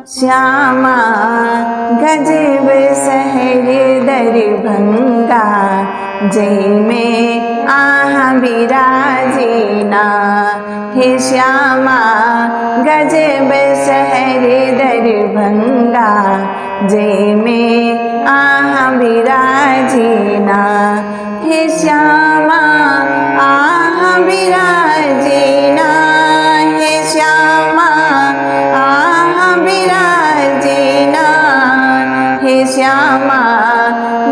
श्यामा गजब शहर दरभंगा, जय में आहा विराजीना। हे श्यामा गजब शहर दरभंगा, जय में आहा विराजीना। हे श्यामा आहा विराजीना, हे श्यामा आहा विराजीना। हे श्यामा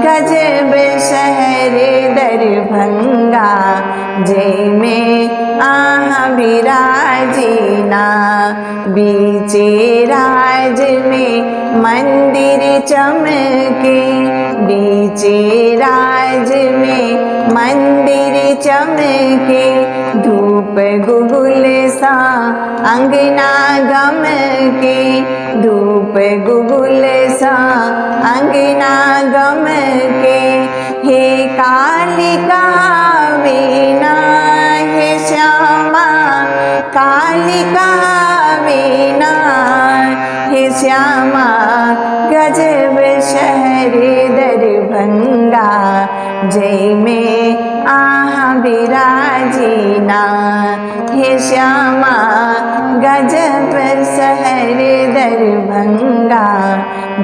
गजब शहर दरभंगा, जय में आहा विराजीना। बीचे राज में मंदिर चमके, बीचे राज में मंदिर चमके। धूप गुगुल सा अंगना गमके, धूप गुगुल सा अंगना गमके। हे कालिका वीणा, हे श्यामा कालिका वीणा। हे श्यामा गजब शहर दरभंगा, जय में आहा विराजीना। हे श्यामा गजब शहर दरभंगा,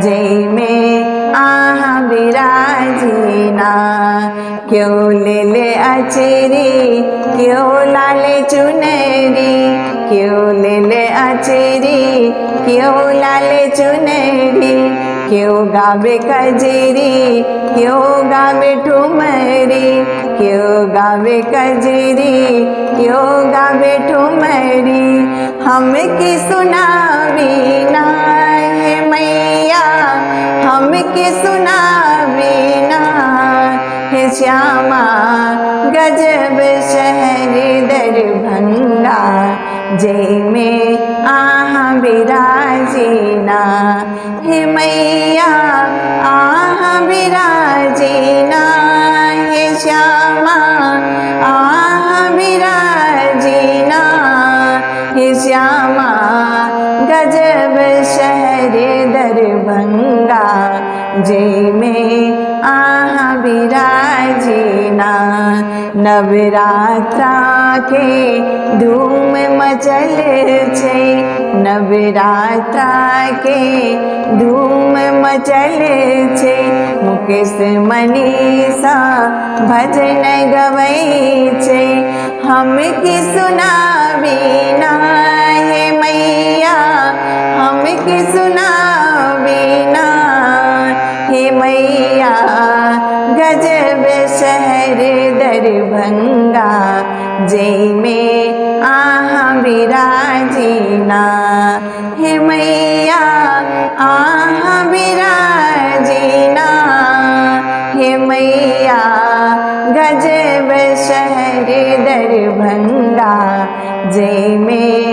जय में आहा विराजीना। क्यों ले अचरी क्यों लाले चुनरी, क्यों ले अचरी क्यों लाले चुनरी। क्यों गावे कजरी क्यों गावे ठुमरी, क्यों गावे कजरी क्यों गावे ठुमरी। हम की सुनावी ना हे मैया, हम की सुनावी ना। हे श्यामा गजब शहर दरभंगा, जय में आहा विराजीना। हे मैया आहा विराजीना, हे श्यामा आहा विराजीना। हे श्यामा गजब शहर दरभंगा, जय में आहा विराजीना। नवरात्रा के धूम मचल छे, नवरात्रा के धूम मचल छे। मुकेश मनीषा भजन गवै छे, हम की सुनावी ना हे मैया, हम की सुनावी ना। हे मैया गजब शहर दरभंगा, जय में आहा विराजीना। हे मैया आहा विराजीना। हे मैया गजब शहर दरभंगा, जय में